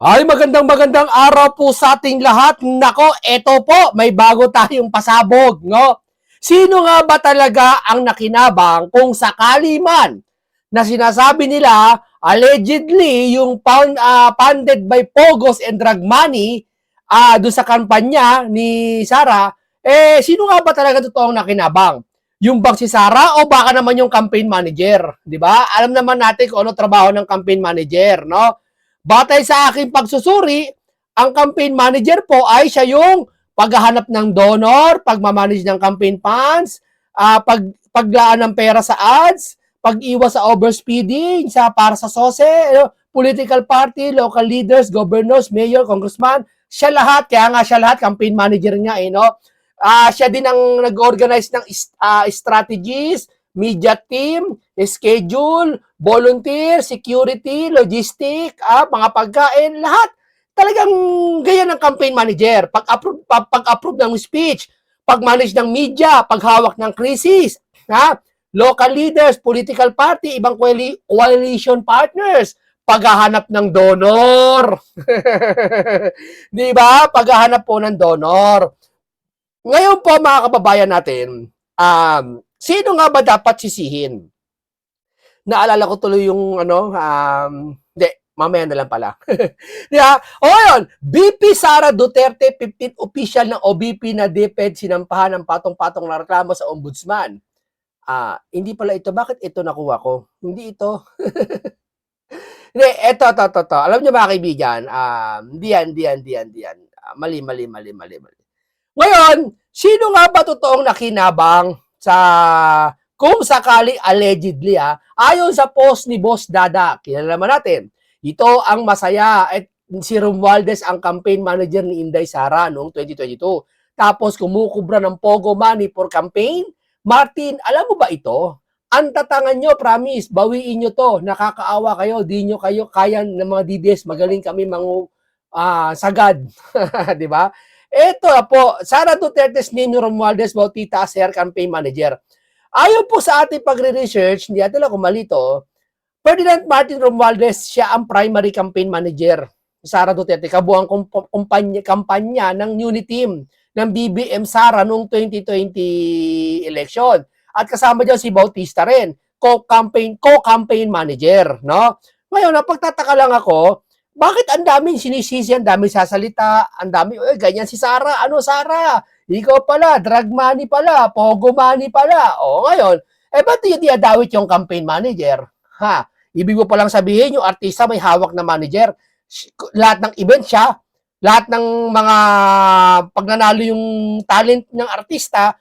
Ay, magandang araw po sa ating lahat. Nako, eto po, may bago tayong pasabog, no? Sino nga ba talaga ang nakinabang kung sakali man na sinasabi nila allegedly yung funded by Pogos and drug money doon sa kampanya ni Sara, sino nga ba talaga totoong nakinabang? Yung bang si Sara o baka naman yung campaign manager, di ba? Alam naman natin kung ano trabaho ng campaign manager, no? Batay sa aking pagsusuri, ang campaign manager po ay siya yung paghahanap ng donor, pagmamanage ng campaign funds, paglaan ng pera sa ads, pag-iwas sa overspeeding, para sa SOSE, political party, local leaders, governors, mayor, congressman, siya lahat, kaya nga siya lahat, campaign manager niya, no? Siya din ang nag-organize ng strategies, media team, schedule, volunteer, security, logistic, mga pagkain, lahat. Talagang ganyan ang campaign manager. Pag-approve ng speech, pag-manage ng media, paghawak ng crisis, local leaders, political party, ibang coalition partners, paghahanap ng donor. Di ba? Paghahanap po ng donor. Ngayon po mga kababayan natin, sino nga ba dapat sisihin? Naalala ko tuloy yung hindi, mamaya na lang pala. Yeah. O yun, BP Sara Duterte, 15th official ng OBP na DepEd sinampahan ng patong-patong na reklamo sa ombudsman. Hindi pala ito. Bakit ito nakuha ko? Hindi ito. Hindi, ito. Alam niyo mga kaibigan, hindi yan. Mali. Ngayon, sino nga ba totoong nakinabang sa kung sakaling allegedly ayon sa post ni Boss Dada, kilala naman natin, ito ang masaya at si Romualdez ang campaign manager ni Inday Sara noong 2022. Tapos kumukubra ng Pogo money for campaign. Martin, alam mo ba ito? Ang tatangan nyo, promise, bawiin nyo to. Nakakaawa kayo, di nyo kayo kaya ng mga DDS, magaling kami sagad. Di ba? Ito po, Sara Duterte's name ni Romualdez Bautista as her campaign manager. Ayon po sa ating pagre-research, hindi natin lang kung mali to, Ferdinand Martin Romualdez, siya ang primary campaign manager ni Sara Duterte, kabuang kampanya ng unity team ng BBM Sara noong 2020 election. At kasama dyan si Bautista rin, co-campaign manager. No? Ngayon, napagtataka lang ako, bakit ang daming sinisisi, ang daming sasalita, ang daming, ganyan si Sara, ano Sara? Ikaw pala, drug money pala, pogo money pala. O ngayon, ba't yung diadawit yung campaign manager? Ibig mo palang sabihin, yung artista may hawak na manager. Lahat ng event siya, lahat ng mga pagnanalo yung talent ng artista,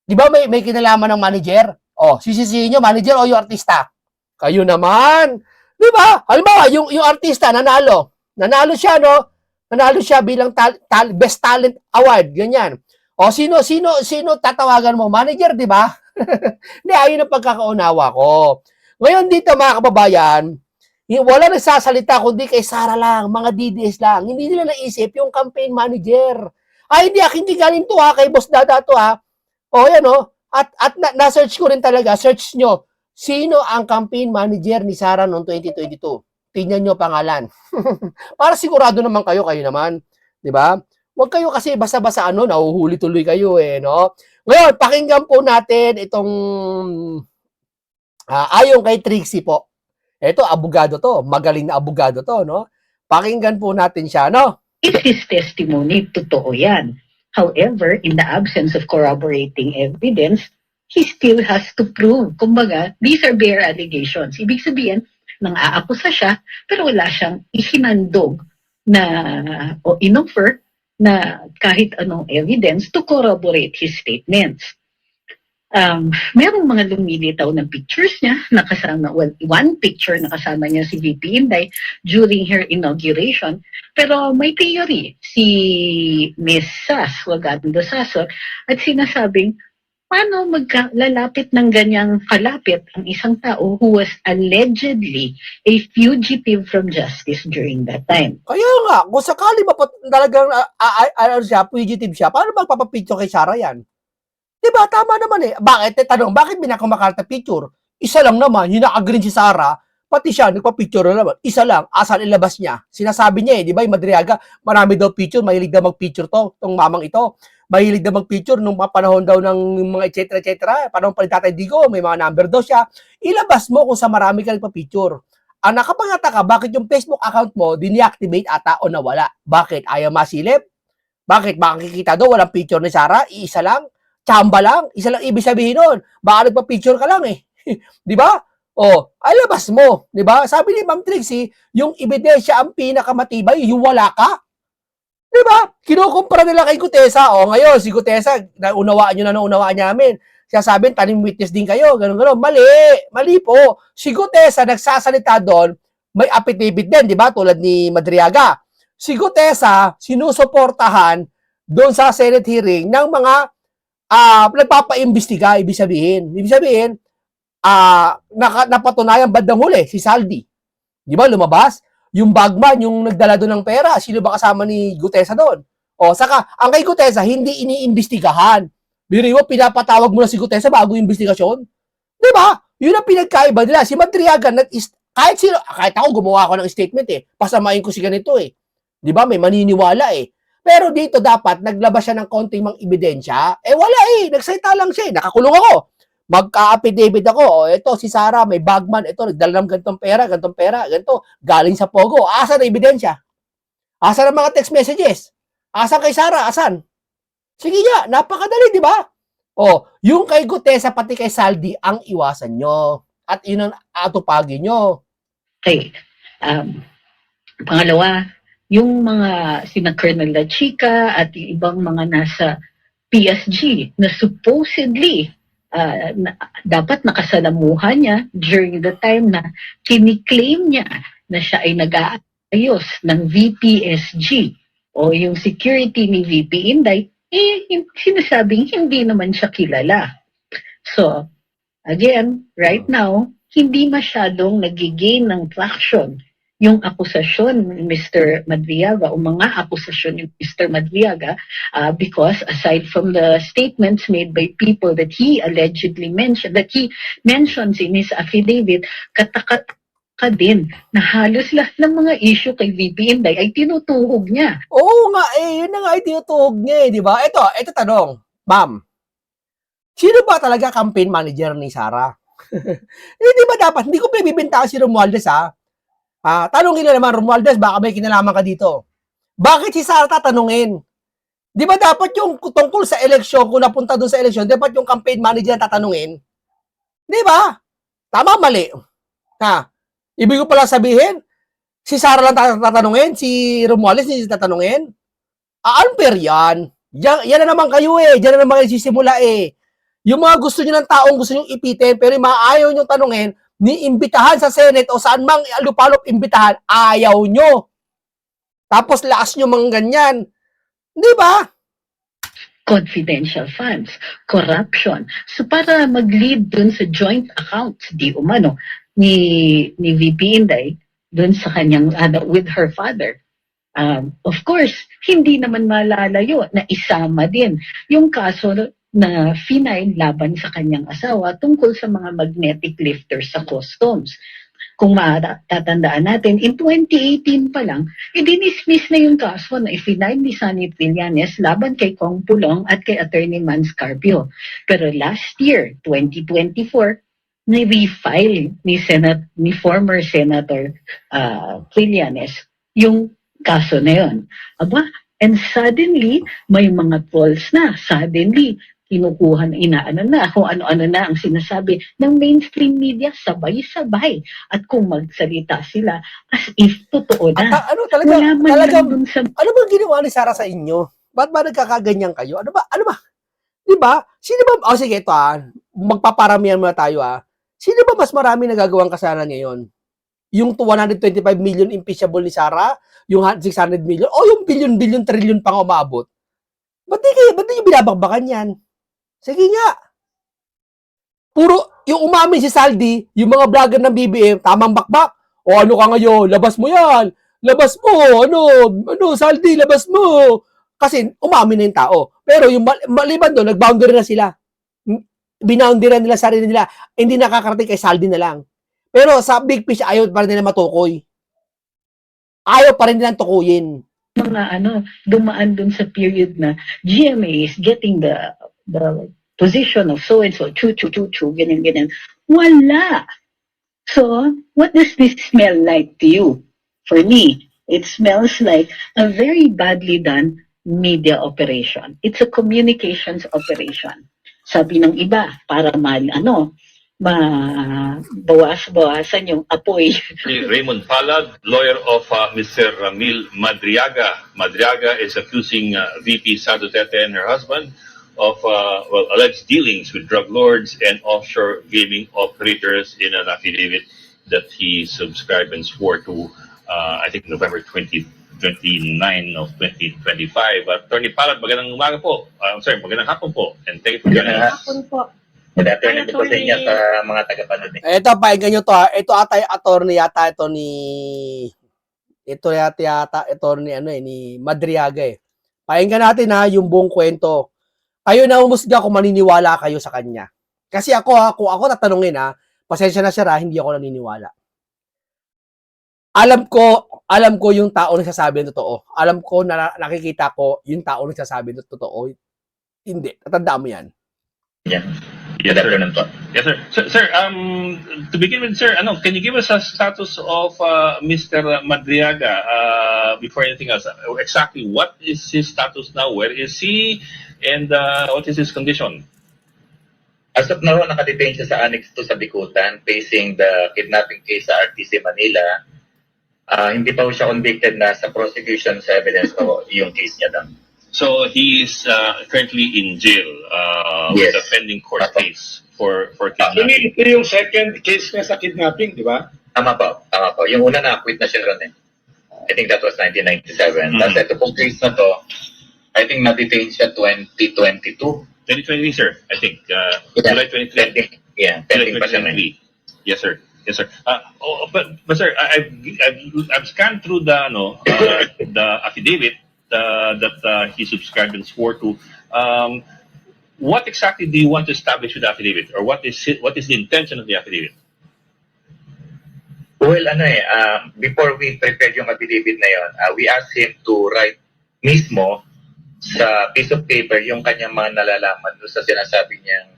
di ba may kinalaman ng manager? Sisisihin nyo, manager o yung artista? Kayo naman. Di ba? Halimbawa, yung artista nanalo siya, no? Nanalo siya bilang Best Talent Award, ganyan. Sino tatawagan mo? Manager, di ba? Hindi, ayun ang pagkakaunawa ko. Ngayon dito, mga kababayan, wala nagsasalita kundi kay Sara lang, mga DDS lang. Hindi nila naisip yung campaign manager. Hindi galing to kay Boss Dada to yan At na-search ko rin talaga, search nyo, sino ang campaign manager ni Sara noong 2022? Tingnan nyo pangalan. Para sigurado naman kayo naman. Di ba? Huwag kayo kasi basta-basta nahuhuli tuloy kayo no? Ngayon, pakinggan po natin itong ayon kay Trixie po. Ito, abogado to. Magaling na abogado to, no? Pakinggan po natin siya, no? If his testimony, totoo yan. However, in the absence of corroborating evidence, he still has to prove. Kumbaga, these are bare allegations. Ibig sabihin, nang-aakusa siya, pero wala siyang ihinandog na o inoffer na kahit anong evidence to corroborate his statements. Merong mga lumilitaw na pictures niya nakasama, one picture nakasama niya si VP Inday during her inauguration, pero may theory si Miss Sas, Wagando Sasor, at sinasabing paano maglalapit ng ganyang kalapit ang isang tao who was allegedly a fugitive from justice during that time. Kaya nga, kung sakali talagang fugitive siya, paano magpapapicture kay Sara yan? Diba? Tama naman Bakit? Tanong, bakit binakumakarta picture? Isa lang naman, yung naka-green si Sara, Pati siya, nagpa-picture na naman. Isa lang, asal ilabas niya. Sinasabi niya di ba, yung Madriaga, marami daw picture, mahilig daw mag-picture tong mamang ito. Mahilig daw mag-picture nung panahon daw ng mga et cetera, panahon pa ni Tatay Digo, may mga number daw siya. Ilabas mo kung sa marami ka nagpa-picture. Ang nakapangataka, bakit yung Facebook account mo, dini-activate ata o nawala? Bakit? Ayaw masilip? Bakit? Baka kikita doon, walang picture ni Sarah, iisa lang, tsamba lang, isa lang ibig sabihin nun. Baka nagpa-picture ka lang eh. Di ba? O, alabas mo. Di ba? Sabi ni Ma'am Trixie, yung ebidensya ang pinakamatibay, yung wala ka. Di ba? Kinukumpara nila kay Gutesa. O, ngayon, si Gutesa, naunawaan nyo na naunawaan namin. Siya sabi, tanim witness din kayo, gano'n. Mali. Mali po. Si Gutesa, nagsasalita doon, may affidavit din, di ba? Tulad ni Madriaga. Si Gutesa, sinusuportahan doon sa Senate hearing ng mga nagpapaimbestiga, ibig sabihin. Ibig sabihin, napatunayan bandang huli, si Saldi. Di ba, lumabas? Yung bagman, yung nagdala doon ng pera, sino ba kasama ni Gutesa doon? O, saka, ang kay Gutesa, hindi iniimbestigahan. Biro mo, pinapatawag mo na si Gutesa bago yung investigasyon. Di ba? Yun ang pinagkaiba nila. Si Madriaga, kahit ako gumawa ko ng statement pasamain ko si ganito Di ba? May maniniwala Pero dito dapat naglabas siya ng konting mang ebidensya. Wala nagsalita lang siya Nakakulong ako. Magka-affidavit ako. Ito si Sarah, may bagman. Ito, nagdala ng gantong pera, ganito. Galing sa Pogo. Asan ang ebidensya? Asan ang mga text messages? Asan kay Sarah? Asan? Sige nga, napakadali, di ba? Yung kay Gutesa pati kay Saldi ang iwasan nyo. At yun ang atupagin nyo. Okay. Pangalawa, yung mga sina Colonel La Chica at yung ibang mga nasa PSG na supposedly dapat nakasalamuhan niya during the time na kiniklaim niya na siya ay nag-aayos ng VPSG o yung security ni VP Inday, sinasabing hindi naman siya kilala. So, again, right now, hindi masyadong nagigain ng traction yung akusasyon ni Mr. Madriaga o mga akusasyon ni Mr. Madriaga because aside from the statements made by people that he allegedly mentioned, that he mentions in his affidavit, katakat ka din na halos lahat ng mga issue kay VP Inday ay tinutuhog niya. Oo nga yun na nga ay tinutuhog niya di ba? Ito tanong, ma'am. Sino ba talaga campaign manager ni Sarah? Di ba dapat, hindi ko pinibintahan si Romualdez tanongin na naman, Romualdez, baka may kinalaman ka dito. Bakit si Sarah tatanungin? Di ba dapat yung tungkol sa eleksyon, kung napunta doon sa eleksyon, dapat yung campaign manager tatanungin? Di ba? Tama, mali. Ibig ko pala sabihin, si Sarah lang tatanungin, si Romualdez hindi tatanungin? Unfair yan. Yan na naman kayo Diyan na naman kayo sisimula Yung mga gusto nyo ng taong gusto nyo ipitin, pero yung mga ayaw nyo tanungin, ni imbitahan sa Senate o saan mang lupalop imbitahan, ayaw nyo. Tapos laas nyo mga ganyan. Di ba? Confidential funds, corruption. So para mag-lead dun sa joint accounts, di umano, ni VP Inday, dun sa kanyang, with her father. Of course, hindi naman malalayo na isama din yung kaso na final laban sa kanyang asawa tungkol sa mga magnetic lifters sa customs. Kung matatandaan natin, in 2018 pa lang, i-dismiss na yung kaso na i-final ni Sonny Trillanes laban kay Kong Pulong at kay Attorney Man Scarpio. Pero last year, 2024, ni-refile ni former Senator Trillanes yung kaso na yun. And suddenly, may mga trolls na. Suddenly, kinukuha na kung ano-ano na ang sinasabi ng mainstream media, sabay-sabay. At kung magsalita sila, as if totoo na. Ano bang ginawa ni Sarah sa inyo? Ba't ba nagkakaganyan kayo? Ano ba? Di ba? Sino ba? Sige, ito magpaparamihan muna tayo Sino ba mas marami nagagawang kasalanan ngayon? Yung 125 million impeachable ni Sarah, yung 600 million, o yung billion, trillion pang umabot? Ba't di binabakbakan yan? Sige nga. Puro, yung umamin si Saldi, yung mga vlogger ng BBM, tamang bakbak. O ano ka ngayon? Labas mo yan. Labas mo. Saldi, labas mo. Kasi umamin na yung tao. Pero yung maliban doon, nag-boundary na sila. Binoundary nila sarili nila. Hindi nakakarating kay Saldi na lang. Pero sa big fish, ayaw pa rin nila matukoy. Ayaw pa rin nilang tukuyin. mga dumaan dun sa period na GMA is getting the position of so and so, chu, ganyan, ganyan. Wala. So, what does this smell like to you? For me, it smells like a very badly done media operation. It's a communications operation. Sabi ng iba, para bawas-bawasan yung apoy. Raymond Palad, lawyer of Mr. Ramil Madriaga. Madriaga is accusing VP Sara Duterte and her husband of alleged dealings with drug lords and offshore gaming operators in an affidavit that he subscribed and swore to, I think, November 29 of 2025. Attorney Palad, magandang umaga po. Magandang hapon po. And thank you for joining us. Hapon po. Good afternoon po sa inyo sa mga taga-panood. Ito, painggan nyo to ha. Ito ata yung attorney yata ito ni... Ito yata ito ni Madriaga eh. Painggan natin ha, yung buong kwento. Kayo na umusga kung maniniwala kayo sa kanya. Kasi ako kung ako tatanungin ha, pasensya na siya ha, hindi ako naniniwala. Alam ko yung tao nagsasabi ng totoo. Alam ko na nakikita ko yung tao nagsasabi ng totoo. Hindi. Tatandaan mo yan. Yeah. Good afternoon po. Yes, sir. Sir, to begin with, sir, can you give us a status of Mr. Madriaga before anything else? Exactly what is his status now? Where is he? And what is his condition? As of now, nakadetain siya sa Annex 2 sa Bikutan, facing the kidnapping case sa RTC Manila. Hindi pa siya convicted na sa prosecution sa evidence ko yung case niya daw. So he is currently in jail Yes. with a pending court Apo. case for Actually, kidnapping. ito yung second case niya sa kidnapping, di ba? Tama po. Yung una na-acquit na siya ron eh. I think that was 1997. Tapos ito pong case na to, I think na-detain siya 2022. 2023, sir, I think. Yeah. July 23. Pending. Yeah, pending pa siya na. 2023. Yes, sir. Yes, sir. But sir, I've scanned through the affidavit that he subscribed and swore to. What exactly do you want to establish with the affidavit, or what is the intention of the affidavit? Well, before we prepared yung affidavit na yon, we asked him to write mismo sa piece of paper yung kanyang mga nalalaman doon sa sinasabi niyang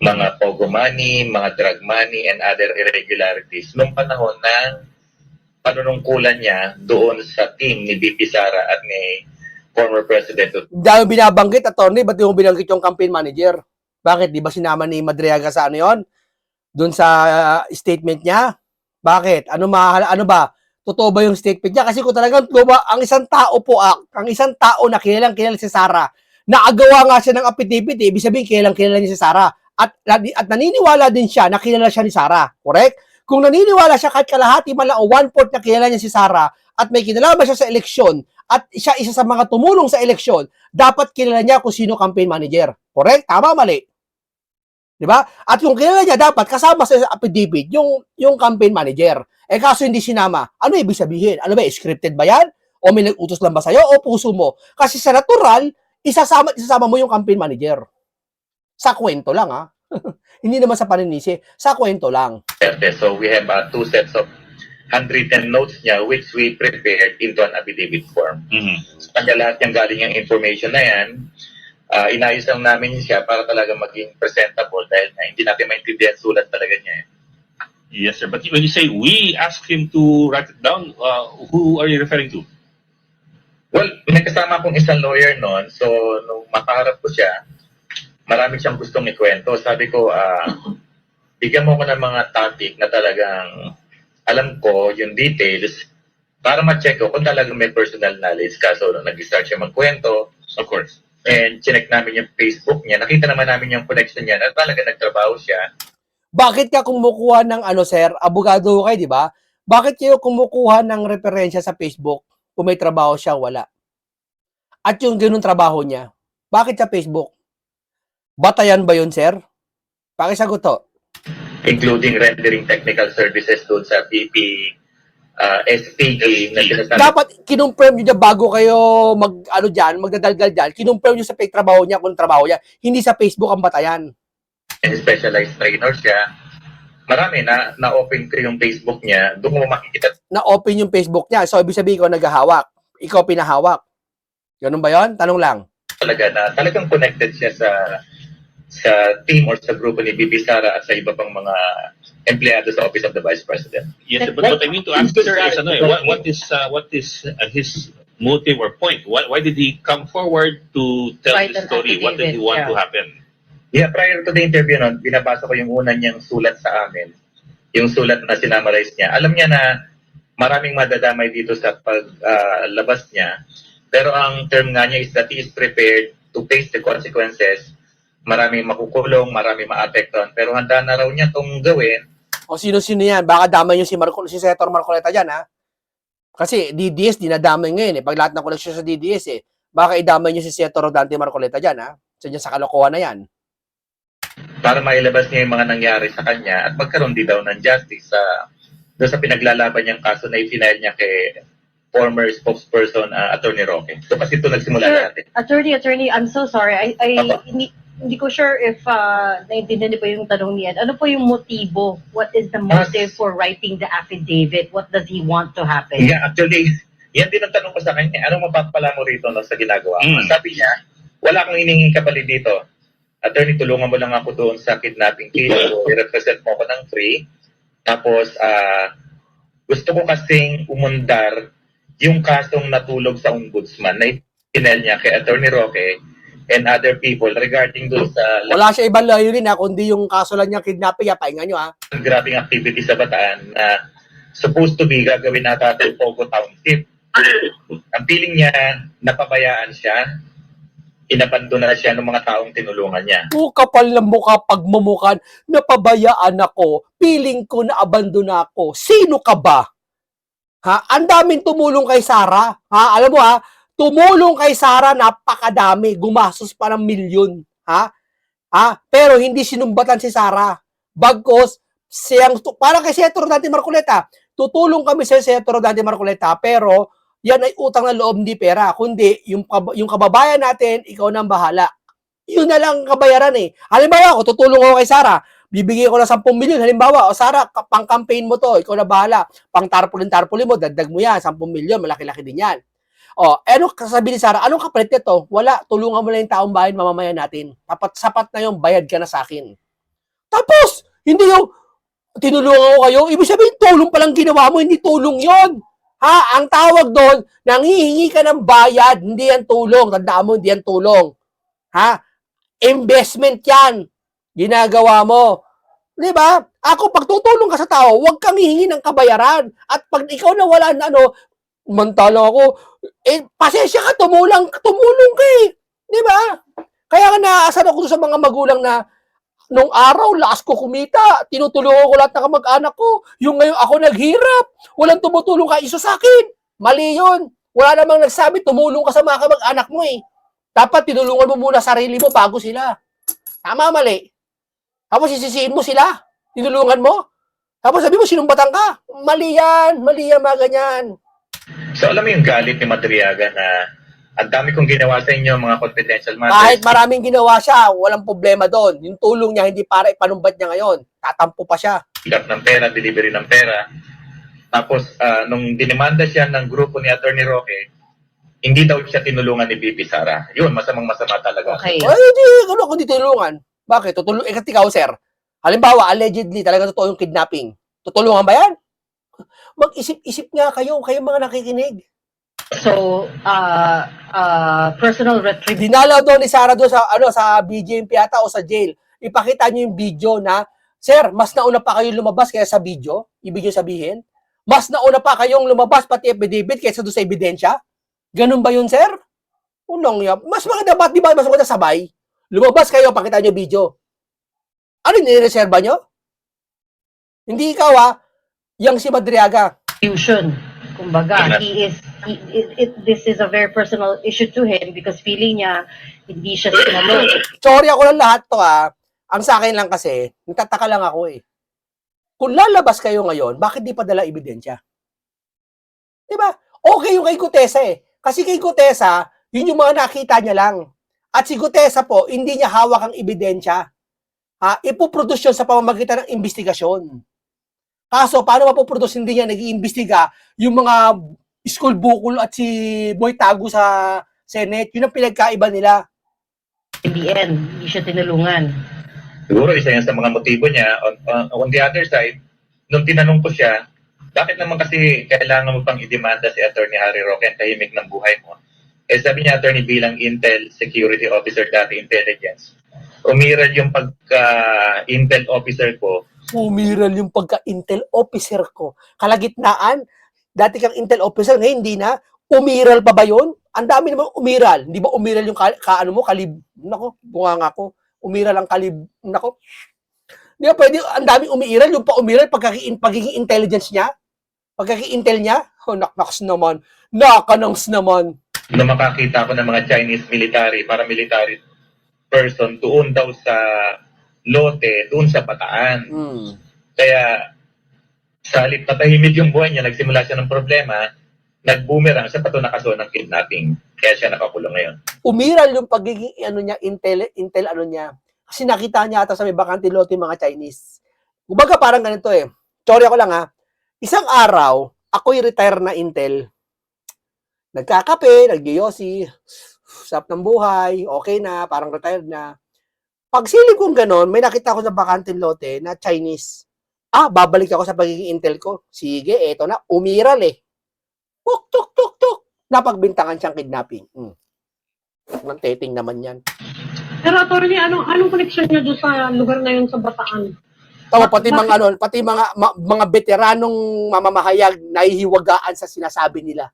mga pogo money, mga drug money, and other irregularities nung panahon ng panunungkulan niya doon sa team ni VP Sara at ni former President Duterte. Dahil binabanggit, attorney, ba't yung binanggit yung campaign manager? Bakit? Di ba sinama ni Madriaga sa yon? Doon sa statement niya? Bakit? Ano ba? Totoo ba yung statement niya? Kasi kung talagang ang isang tao na kilalang si Sara, naagawa nga siya ng affidavit, ibig sabihin kilalang niya si Sara. At naniniwala din siya na kilala siya ni Sara. Correct? Kung naniniwala siya kahit kalahati man lang o 1/4 na kilala niya si Sara at may kinalaman siya sa eleksyon at siya isa sa mga tumulong sa eleksyon, dapat kilala niya kung sino campaign manager. Correct? Tama, mali? Diba? At kung kilala niya, dapat kasama sa affidavit yung campaign manager. Eh kaso hindi sinama. Ano ibig sabihin? Ano ba? Scripted ba yan? O may nag-utos lang ba sa'yo? O puso mo? Kasi sa natural, isasama mo yung campaign manager. Sa kwento lang, ha? Hindi naman sa paninisi. Sa kwento lang. So we have 2 sets of handwritten notes niya which we prepared into an affidavit form. Mm-hmm. So, kanya lahat yung galing yung information na yan, inayos lang namin siya para talaga maging presentable dahil hindi natin maintindihan sulat talaga niya. Yes, sir. But when you say we asked him to write it down, who are you referring to? Well, may kasama akong isang lawyer noon, so nung makaharap ko siya, marami siyang gustong ikwento. Sabi ko, bigyan mo ko ng mga topic na talagang alam ko yung details para ma-check ko kung talagang may personal knowledge. Kaso nag-start siya magkwento, Of course. and chinek namin yung Facebook niya. Nakita naman namin yung connection niya na talaga nagtrabaho siya. Bakit ka kumukuha ng sir? Abogado kayo, di ba? Bakit kayo kumukuha ng referensya sa Facebook kung may trabaho siya, wala? At yung ganun trabaho niya, bakit sa Facebook? Batayan ba yun, sir? Pakisagot to. Including rendering technical services doon sa VP SPG na sinasabi. Dapat kinumprem nyo dyan bago kayo magdadalgal dyan. Kinumprem nyo sa fake trabaho niya kung trabaho niya. Hindi sa Facebook ang batayan. Specialized trainer siya. marami na-open ko yung Facebook niya, doon mo makikita Na-open yung Facebook niya. So, ibig sabihin ko naghahawak. Ikaw pinahawak. Ganun ba yon? Tanong lang. talaga na talagang connected siya sa team or sa grupo ni BP Sara at sa iba pang mga empleyado sa Office of the Vice President. Yes, but what I mean to ask sir is, ano, what is his motive or point? Why did he come forward to tell Write this an story? What did he affidavit, want yeah. to happen? Yeah, prior to the interview nun, binabasa ko yung una niyang sulat sa amin. Yung sulat na sinamarize niya. Alam niya na maraming madadamay dito sa paglabas niya. Pero ang term nga niya is that he is prepared to face the consequences. Maraming makukulong, maraming maapektuhan. Pero handa na raw niya itong gawin. O sino-sino yan? Baka damay yung si Senator Marcoleta dyan, ha? Kasi DDS, dinadamay ngayon, eh. Pag lahat ng koleksyon sa DDS, eh. Baka idamay nyo si Senator Rodante Marcoleta dyan, ha? So, dyan sa kalokohan na yan. Para mailabas niya yung mga nangyari sa kanya at magkaroon din daw ng justice doon sa pinaglalaban niyang kaso na i-file niya kay former spokesperson Attorney Roque. So kasi ito nagsimula Sir, natin. Attorney, I'm so sorry. Apa. Hindi ko sure if naiintindihan niyo po yung tanong niya. Ano po yung motibo? What is the motive for writing the affidavit? What does he want to happen? Yeah, actually, yan din ang tanong ko sa kanya. Anong mapapala mo rito no, sa ginagawa mo? Sabi niya, wala akong hiningin kapalit dito. Attorney, tulungan mo lang ako doon sa kidnapping case. So, i-represent mo ko ng free. Tapos, gusto ko kasing umundar yung kasong natulog sa ombudsman na ipinel niya kay Attorney Roque and other people regarding doon sa Wala siya ibang layunin, ha? Kundi yung kaso lang niya kidnapping, ha? Pahinga nyo, ha? grabbing activity sa Bataan na supposed to be gagawin natin Pogo Township. Ang feeling niya, napabayaan siya, inabandona na siya ng mga taong tinulungan niya. Kapal ng mukha pagmumukan, napabayaan ako, feeling ko na abandona ako. Sino ka ba? Ha? Ang daming tumulong kay Sara. Ha? Alam mo ha, tumulong kay Sara napakadami, gumastos pa ng milyon. Ha? Ha? Pero hindi sinumbatan si Sara. Bagkos, siyang, para kay Senator Rodante Marcoleta, tutulong kami sa Senator Rodante Marcoleta, pero yan ay utang na loob, hindi pera. Kundi, yung kababayan natin, ikaw nang bahala. Yun na lang kabayaran eh. Halimbawa, ako, tutulong ako kay Sara, bibigyan ko na 10 milyon. Halimbawa, o Sara, pang-campaign mo to, ikaw na bahala. Pang-tarpulin mo, dagdag mo yan, 10 milyon, malaki-laki din yan. O, ano sabi ni Sara, anong kapalit nito? Wala, tulungan mo na yung taong bayan, mamamayan natin. Sapat na yung bayad ka na sa akin. Tapos, hindi yung tinulungan ko kayo, ibig sabihin, tulong palang ginawa mo, hindi tulong yon. Ha, ang tawag doon, nanghihingi ka ng bayad, hindi yan tulong. Tandaan mo, hindi yan tulong. Ha? Investment yan. Ginagawa mo. Di ba? Ako, pag tutulong ka sa tao, huwag kang hihingi ng kabayaran. At pag ikaw na wala na mantala ako, pasensya ka, tumulong ka eh. Di ba? Kaya nga naaasan ako sa mga magulang na nung araw, lakas ko kumita, tinutulungan ko lahat ng kamag-anak ko. Yung ngayon ako naghirap, walang tumutulong ka isa sa akin. Mali yun. Wala namang nagsabi, tumulong ka sa mga kamag-anak mo eh. Dapat tinulungan mo muna sarili mo bago sila. Tama, mali. Tapos sisisiin mo sila. Tinulungan mo. Tapos sabi mo, sinumbatan ka. Mali yan, mga ganyan. So alam mo yung galit ni Madriaga na ang dami kong ginawa sa inyo mga confidential matters. Kahit maraming ginawa siya, walang problema doon. Yung tulong niya, hindi para ipanumbat niya ngayon. Tatampo pa siya. Pick ng pera, delivery ng pera. Tapos, nung dinimanda siya ng grupo ni Attorney Roque, hindi daw siya tinulungan ni BP Sara. Yun, masamang-masama talaga. Okay. Ay, hindi, ano kung di tulungan? Bakit? Ikaw, sir. Halimbawa, allegedly, talaga totoo yung kidnapping. Tutulungan ba yan? Mag-isip-isip nga kayo mga nakikinig. So, personal retribution. Dinalaw doon ni Sara doon sa BJMP ata o sa jail. Ipakita niyo yung video na, sir, mas nauna pa kayong lumabas kaya sa video, ibig niyo sabihin? Mas nauna pa kayong lumabas pati affidavit kaysa doon sa ebidensya? Ganun ba yun, sir? Unang yan. Mas maganda ba, di ba, mas maganda sabay? Lumabas kayo, pakita niyo video. Ano yung nireserva niyo? Hindi ikaw yung si Madriaga. Kumbaga, this is a very personal issue to him because feeling niya hindi siya sinalo. Sorry ako lang lahat to Ang sa akin lang kasi, nagtataka lang ako Kung lalabas kayo ngayon, bakit di pa dala ebidensya? Diba? Okay yung kay Gutesa Kasi kay Gutesa, yun yung mga nakita niya lang. At si Gutesa po, hindi niya hawak ang ebidensya. ipoproduce yun sa pamamagitan ng investigasyon. Kaso, paano mapoproduce hindi niya nag-iimbestiga yung mga school bukol at si Boy Tago sa Senate? Yun ang pinagkaiba nila. In the end, hindi siya tinulungan. Siguro isa yan sa mga motibo niya. On the other side, nung tinanong ko siya, bakit naman kasi kailangan mo pang idemanda si Attorney Harry Roque ang tahimik ng buhay mo? Eh sabi niya, Attorney, bilang Intel Security Officer dati, Intelligence, umiral yung pagka-Intel Officer ko. Umiral yung pagka-Intel officer ko. Kalagitnaan, dati kang Intel officer, ngayon hindi na. Umiral pa ba yun? Ang dami naman umiral. Hindi ba umiral yung ano mo, kalib? Nako, bunga nga ako. Umiral ang kalib. Nako. Di ba pwede, ang daming umiiral. Yung pa-umiral, pagiging intelligence niya, pagkaki-intel niya, naknaks naman. Nakanangs naman. Nung makakita ko ng mga Chinese military, paramilitary person doon daw sa lote, doon sa Bataan. Kaya sa halip na tahimik yung buhay niya, nagsimula siya ng problema, nag-boomerang siya pato nakaso ng kidnapping. Kaya siya nakakulong ngayon. Umiral yung pagiging ano niya, intel ano niya. Kasi nakita niya ata sa may bakante lote mga Chinese. Kumbaga parang ganito eh. Sorry ako lang ha. Isang araw, ako'y retire na Intel. Nagkakape, nagyoyosi, sap ng buhay, okay na, parang retired na. Pagsilip kong ganon, may nakita ako sa bakante lote na Chinese. Babalik ako sa pagiging Intel ko. Sige, eto na, umiral eh. Tuk, tuk, tuk, tuk. Napagbintangan siyang kidnapping. Nang teting naman yan. Pero attorney, anong connection niya doon sa lugar na yun sa Bataan? Tawa, pati mga veteranong mamamahayag nahihiwagaan sa sinasabi nila.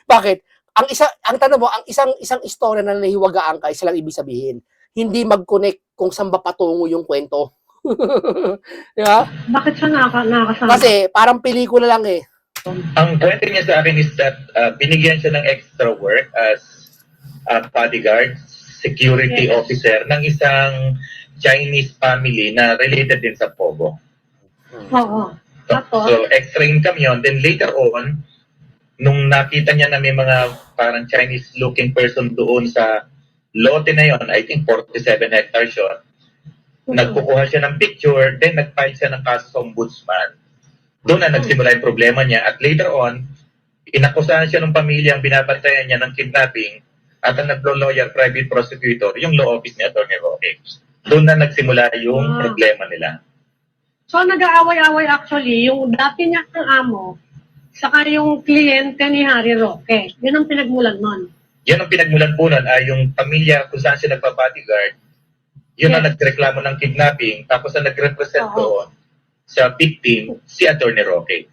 Bakit? Ang tanong mo, ang isang istorya na nahihiwagaan ka, isa lang ibig sabihin, hindi mag-connect kung saan ba patungo yung kwento. Di ba? Bakit siya nakakasama? Kasi parang pelikula lang eh. Ang kwento niya sa akin is that binigyan siya ng extra work as bodyguard, security officer ng isang Chinese family na related din sa Pogo. Oo. So extra income yon. Then later on, nung nakita niya na may mga parang Chinese-looking person doon sa lote na yon, I think 47 hectares yun, nagkukuha siya ng picture, then nag-file siya ng kaso sa ombudsman. Doon na nagsimula yung problema niya. At later on, inakusahan siya ng pamilya ang binabantayan niya ng kidnapping at ang naglo-lawyer, private prosecutor, yung law office ni Attorney Roque. Doon na nagsimula yung problema nila. So nag-aaway-away actually, yung dati niyang amo, saka yung kliyente ni Harry Roque. Yun ang pinagmulan nun. Yan ang pinagmulan po nun ay yung pamilya kung saan siya nagpa-bodyguard, yun ang nagreklamo ng kidnapping, tapos ang nag-represent doon sa victim, si Attorney Roque.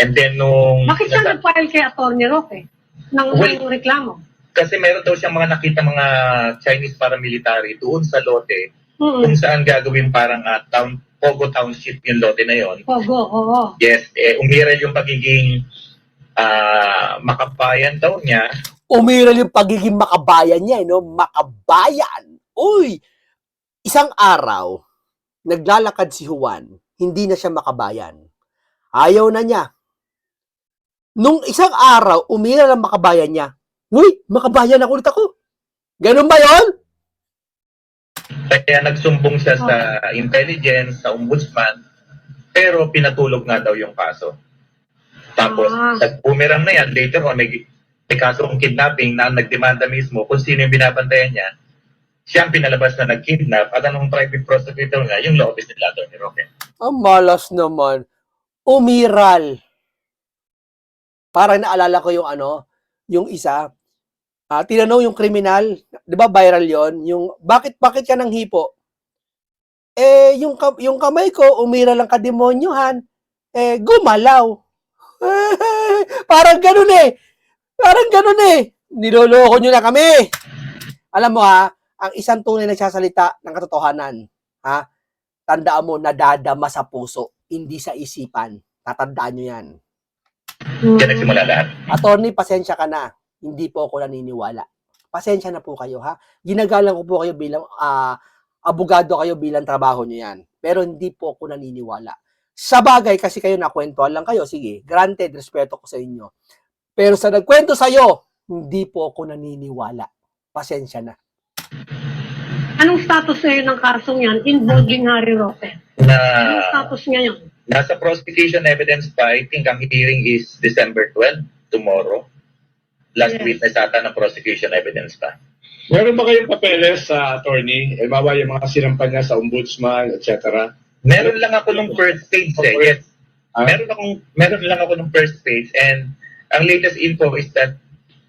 And then nung... Bakit siya nag-file kay Attorney Roque ng reklamo? Kasi meron daw siyang mga nakita mga Chinese paramilitary doon sa lote, kung saan gagawin parang Pogo Township yung lote na yon. Pogo, oo. Yes, umiral yung pagiging makabayan daw niya. Umiral yung pagiging makabayan niya, no? Makabayan. Uy! Isang araw, naglalakad si Juan, hindi na siya makabayan. Ayaw na niya. Nung isang araw, umiral ang makabayan niya. Uy, makabayan ako ulit ako. Ganun ba yon? Kaya nagsumbong siya sa intelligence, sa ombudsman, pero pinatulog nga daw yung kaso. Tapos, nag-boomerang na yan. Later on, may kasong kidnapping na nagdemanda mismo kung sino yung binabantayan niya. Siya ang pinalabas na nag-kidnap at anong private prosecutor nga, yung law office nila, Attorney Roque. Ang malas naman. Umiral. Parang naalala ko yung yung isa, tinanong yung kriminal, di ba viral yon, yung bakit ka nang hipo? Yung kamay ko, umiral ang kademonyohan, gumalaw. Parang ganun eh. Niloloko nyo na kami. Alam mo ang isang tunay na nagsasalita ng katotohanan, tandaan mo, nadadama sa puso, hindi sa isipan. Tatandaan nyo yan. Diyan nagsimula lahat. Attorney, pasensya ka na. Hindi po ako naniniwala. Pasensya na po kayo, Ginagalang ko po kayo bilang abogado kayo bilang trabaho nyo yan. Pero hindi po ako naniniwala. Sa bagay, kasi kayo nakwentuhan lang kayo, sige, granted, respeto ko sa inyo. Pero sa nagkwento sa'yo, hindi po ako naniniwala. Pasensya na. Anong status ngayon ng kasong yan involving Harry Roque? Na Anong status ngayon? nasa prosecution evidence pa, I think ang hearing is December 12, tomorrow. Last Yes. witness ata ng prosecution evidence pa. Meron ba kayong papeles sa attorney? Halimbawa yung mga sinampan niya sa ombudsman, etc. Meron lang ako nung first page eh. Yes. Ah? Meron lang ako nung first page, and ang latest info is that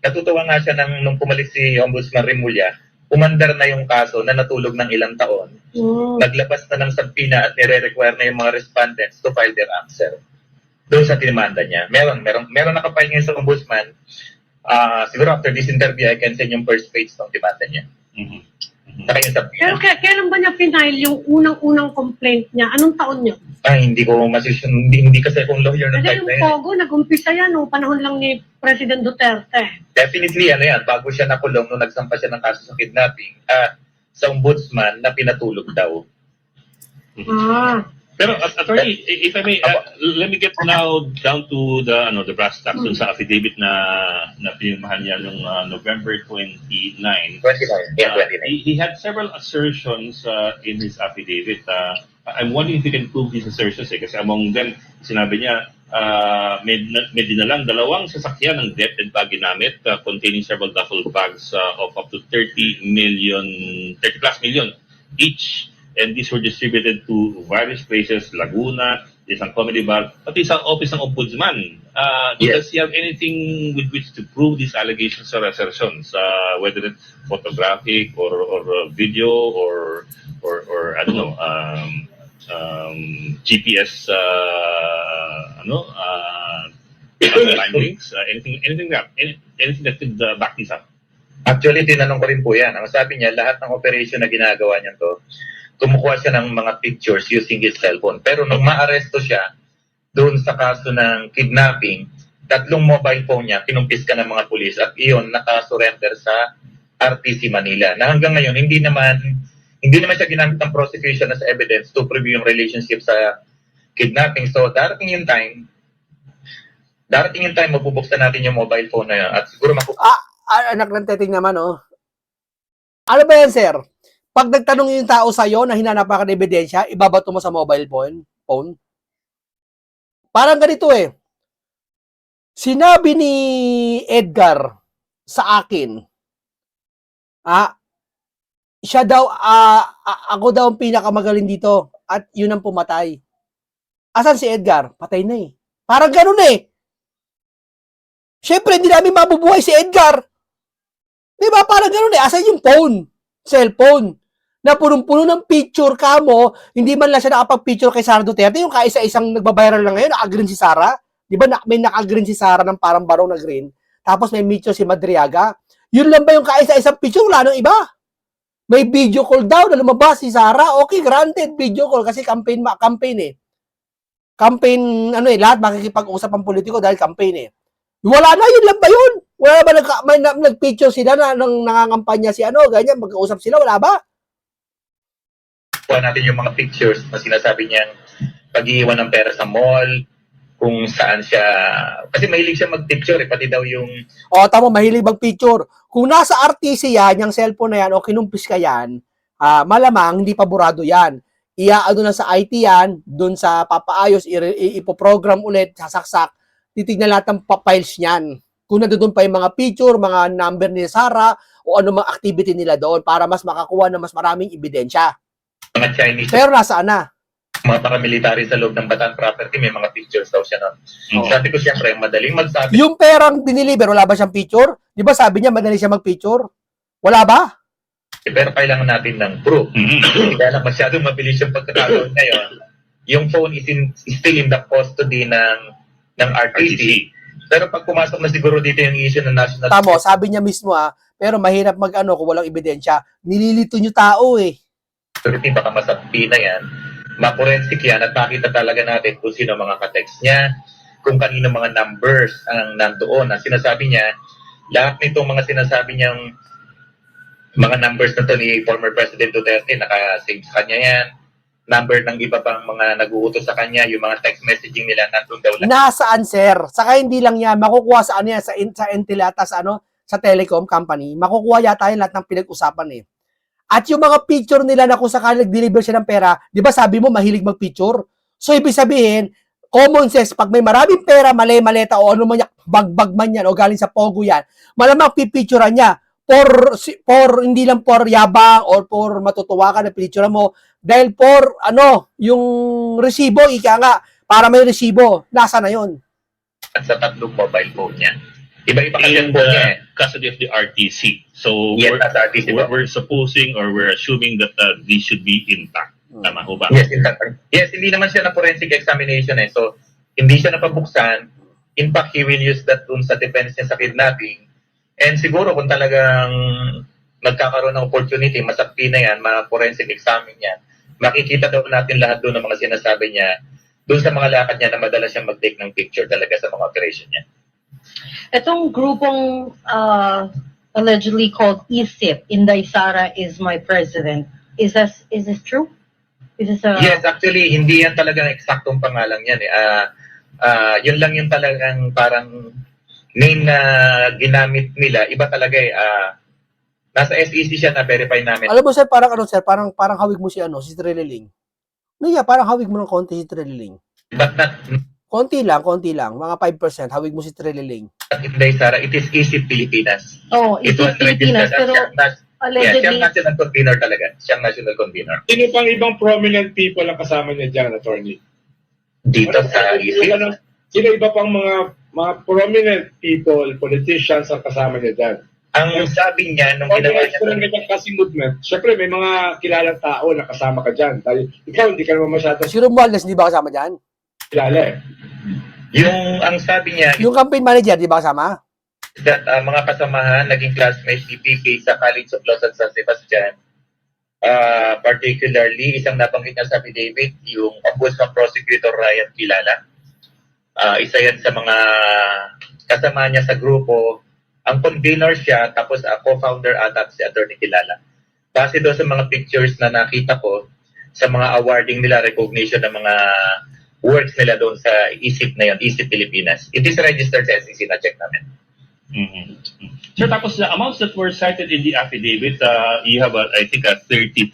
natutuwa nga siya nung pumalis si Ombudsman Remulla, umandar na yung kaso na natulog ng ilang taon. Naglabas na ng subpoena at nire-require na yung mga respondents to file their answer doon sa tinimanda niya. Meron nakapile ngayon sa Ombudsman. Siguro after this interview, I can send yung first page ng demanda niya. Saka yung Pero subpoena. kailan ba niya final yung unang-unang complaint niya? Anong taon niya? Hindi ko masisyon, hindi kasi akong lawyer ng Kasi type yung na yun. Pogo, nag-umpisa yan nung panahon lang ni President Duterte. Definitely, bago siya nakulong nung nagsampa siya ng kaso sa kidnapping, sa ombudsman na pinatulog daw. Ah. Pero attorney, if I may, let me get now down to the brass tacks dun sa affidavit na pinirmahan niya noong November 29. 29. Yeah, 29. He had several assertions in his affidavit. I'm wondering if you can prove these assertions kasi among them, sinabi niya, may dinalang 2 sasakyan ng debt and bag ginamit containing several duffel bags of up to 30 plus million each. And these were distributed to various places, Laguna, isang comedy bar, pati sa office ng ombudsman. Yes. Does he have anything with which to prove these allegations or assertions? Whether it's photographic or video or I don't know, GPS time links, anything that could back this up. Actually, tinanong ko rin po yan. Ang sabi niya, lahat ng operation na ginagawa niya to, kumukuha siya ng mga pictures using his cellphone. Pero nung maaresto siya, doon sa kaso ng kidnapping, 3 mobile phone niya, kinumpis ka ng mga pulis at iyon nakasurrender sa RTC Manila. Na hanggang ngayon, hindi naman siya ginamit ng prosecution as evidence to prove yung relationship sa kidnapping. So, darating yung time, mabubuksan natin yung mobile phone na yun at siguro Anak ng teting naman, oh. Ano ba yan, sir? Pag nagtanong yung tao sa'yo na hinanapan ka ng ebidensya, ibabato mo sa mobile phone? Parang ganito eh. Sinabi ni Edgar sa akin, siya daw, ako daw ang pinakamagaling dito at yun ang pumatay. Asan si Edgar? Patay na eh. Parang ganun eh. Siyempre, hindi namin mabubuhay si Edgar. Di ba? Parang ganun eh. Asan yung phone? Cellphone. Na punong-puno ng picture ka mo, hindi man lang siya nakapag-picture kay Sara Duterte, yung kaisa-isang nagbabiral lang ngayon, naka-green si Sara. Di ba? May naka-green si Sara ng parang barong na green. Tapos may picture si Madriaga. Yun lang ba yung kaisa-isang picture? Wala nang iba. May video call daw na lumabas si Sara. Okay, granted, video call kasi campaign eh. Campaign, lahat makikipag-usap ang politiko dahil campaign eh. Wala na, yun lang ba yun? Wala ba nag-picture sila na nang nangangampanya si ganyan, magkausap sila, wala ba? kuha natin yung mga pictures na sinasabi niyang pag-iiwan ng pera sa mall, kung saan siya, kasi mahilig siya mag-picture, pati daw yung... Tama, mahilig mag-picture. Kung nasa RTC yan, yung cellphone na yan, o kinumpis ka yan, malamang hindi pa burado yan. Iaano na sa IT yan, dun sa papaayos, ipoprogram ulit, sasaksak, titignan lahat ng files niyan. Kung nandoon pa yung mga picture, mga number ni Sara, o ano mga activity nila doon para mas makakuha ng mas maraming ebidensya. Mga Chinese, Pero nasaan na? mga paramilitary sa loob ng Bataan property, may mga pictures daw siya nun. Oo. Sabi ko siyempre, madaling magsabi. Yung perang diniliver, wala ba siyang picture? Di ba sabi niya, madali siya mag-picture? Wala ba? Pero kailangan natin ng proof. Kaya lang masyadong mabilis yung pagkakataon ngayon. Yung phone is still in the custody ng RTC. Pero pag pumasok na siguro dito yung issue ng national... Tamo, sabi niya mismo pero mahirap mag-ano kung walang ebidensya. Nililito niyo tao eh. Security, baka masakpi na yan. Ma-forensic yan at makita talaga natin kung sino mga ka-text niya, kung kanino mga numbers ang nandoon. Ang sinasabi niya, lahat nitong mga sinasabi niyang mga numbers na to ni former President Duterte, naka-save sa kanya yan. Number ng iba pang mga nag-uutos sa kanya, yung mga text messaging nila nandun daw lang. Nasaan, sir? Saka hindi lang yan, makukuha sa yan, sa Intel yata, sa telecom company, makukuha yata yung lahat ng pinag-usapan eh. At yung mga picture nila na kung sakali nag-deliver siya ng pera, di ba sabi mo mahilig mag-picture? So, ibig sabihin, common sense, pag may maraming pera, maleta o ano man yan, bagbag man yan o galing sa Pogo yan, malamang pipicturean niya for hindi lang for yabang or for matutuwa ka na picture mo, dahil for yung resibo, ika nga, para may resibo, nasa na yun? At sa tatlong mobile phone niya. Iba-iba kasi And yung phone niya eh. custody of the RTC. So Yes, nasa RTC ba? we're supposing or we're assuming that these should be intact. Tama ho ba? Yes, in fact. Yes, hindi naman siya na forensic examination eh. So, hindi siya napabuksan. In fact, he will use that dun sa defense niya sa kidnapping. And siguro kung talagang nagkakaroon ng opportunity, masakti na yan, ma-forensic examine yan, makikita daw natin lahat doon ng mga sinasabi niya, doon sa mga lakad niya na madalas siyang mag-take ng picture talaga sa mga operation niya. Itong grupong allegedly called ISIP, Inday Sara is my president. Is this true? Is this Yes, actually, hindi yan talagang eksaktong pangalan yan eh. Yun lang yung talagang parang name na ginamit nila. Iba talaga eh. Nasa SEC siya na verify namin. Alam mo, sir, parang hawig mo si Treleling. Parang hawig mo ng konti si Treleling. But not Konti lang, mga 5%, hawig mo si Treleling. Inday Sara, it is ESIP Pilipinas. Oh, It was ISIP Pilipinas, registered pero as siyang allegedly, national convener talaga. Siyang national convener. Sino pang ibang prominent people ang kasama niya dyan, attorney? Dito sa ESIP. Sino iba pang mga prominent people, politicians ang kasama niya dyan? Ang sabi niya, nung ginawa Organized niya, ko ng ganyang klaseng movement, syempre may mga kilalang tao na kasama ka dyan. Dahil ikaw hindi ka naman masyadong Si Romualdez, di ba kasama dyan? kilala eh. ang sabi niya, Yung campaign manager, di ba kasama? that mga kasamahan, naging classmates ni PK sa College of Law San Sebastian, particularly, isang nabanggit niya sa affidavit, yung Ombudsman Prosecutor Ryan Kilala. Isa yan sa mga kasama niya sa grupo. Ang convener siya, tapos co-founder ata si Attorney Kilala. Base doon sa mga pictures na nakita ko, sa mga awarding nila, recognition ng mga works nila doon sa ISIP na yun, ISIP Pilipinas. It is registered sa SEC, na-check namin. Sir, tapos the amounts that were cited in the affidavit, you have, I think, 33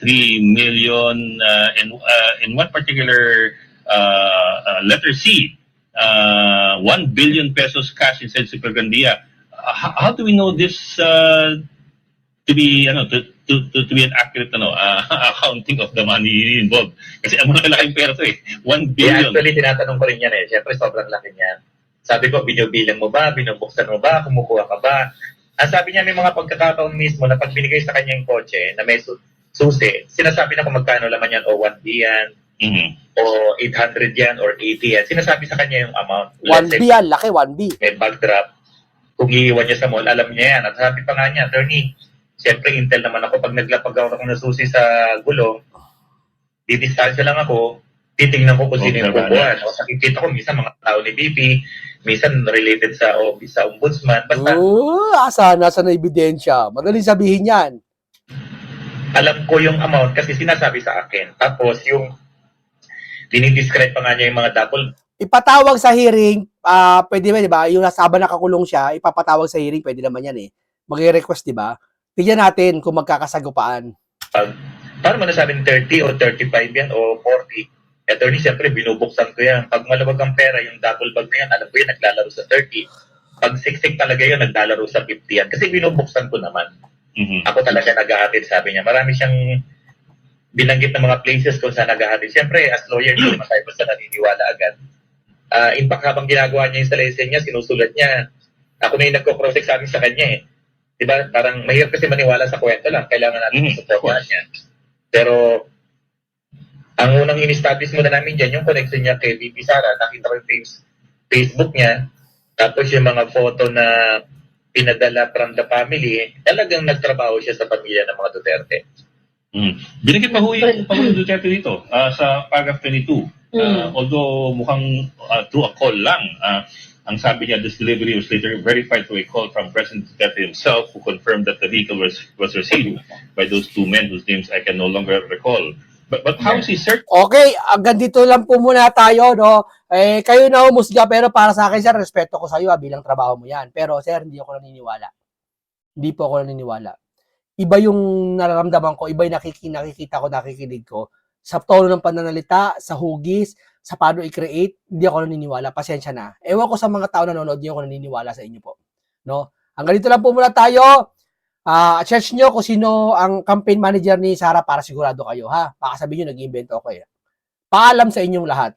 million in one particular letter C, 1 billion pesos cash inside Supergandia. How do we know this to be to be an accurate accounting of the money involved? Kasi ang mga laking pera to eh, 1 Yeah, billion. actually, tinatanong ko rin yan eh. Siyempre, sobrang laki niya. Sabi ko, binubilang mo ba? Binubuksan mo ba? Kumukuha ka ba? Ang sabi niya, may mga pagkakataon mismo na pag binigay sa kanya yung kotse na may susi, sinasabi na kung magkano laman yan, o 1B yan, o 800 yan, or 80 yan. Sinasabi sa kanya yung amount. Let's 1B say, yan, laki, 1B. may backdrop. Kung iiwan niya sa mall, alam niya yan. At sabi pa nga niya, attorney, siyempre, intel naman ako, pag naglapag ako ng susi sa gulong, didistansya lang ako, titingnan ko kung sino yung kukuha. O nakikita ko, minsan mga tao ni BP, minsan related sa ombudsman. Basta, Nasa na ebidensya. Madaling sabihin yan. alam ko yung amount kasi sinasabi sa akin. Tapos, yung dinidescribe pa nga niya yung mga double Ipatawag sa hearing, pwede ba, di ba? Yung habang nakakulong siya, ipapatawag sa hearing, pwede naman yan eh. Mag-request, di ba? Tignan natin kung magkakasagupaan. paano mo nasabing 30 o 35 yan o 40? Attorney, siyempre, binubuksan ko yan. Pag maluwag ang pera, yung double bag na yan, alam ko yan, naglalaro sa 30. Pag siksik talaga yun, naglalaro sa 50 yan. Kasi binubuksan ko naman. Ako talaga nag-ahatid, sabi niya. Marami siyang binanggit ng mga places kung saan nag-ahatid. Siyempre, as lawyer, hindi naman tayo basta naniniwala agad. In fact, habang ginagawa niya yung lesson niya, sinusulat niya. Ako na yung nagko-cross-examine sa kanya eh. Diba? Parang mahirap kasi maniwala sa kwento lang. Kailangan natin supportahan niya. Pero, ang unang in-establish muna namin dyan, yung connection niya kay VP Sara, nakita ko yung Facebook niya, tapos yung mga photo na pinadala from the family, talagang nagtrabaho siya sa pamilya ng mga Duterte. Binigit pa ho yung Pangulong Duterte dito sa paragraph 22. Although mukhang through a call lang, ang sabi niya, this delivery was later verified through a call from President Duterte himself who confirmed that the vehicle was received by those two men whose names I can no longer recall. But how is he certain? Okay, hanggang dito lang po muna tayo, no? Kayo na humusga, pero para sa akin, sir, respeto ko sa iyo bilang trabaho mo yan. Pero, sir, hindi ako naniniwala. Hindi po ako naniniwala. iba yung nararamdaman ko, iba yung nakikita ko, nakikinig ko. Sa tono ng pananalita, sa hugis, sa paano i-create, hindi ako naniniwala. Pasensya na. Ewan ko sa mga tao na nanonood, hindi ako naniniwala sa inyo po. No? Hanggang dito lang po muna tayo. Search nyo kung sino ang campaign manager ni Sara para sigurado kayo, ha? Baka sabihin nyo, nag-invento ako eh. Paalam sa inyong lahat.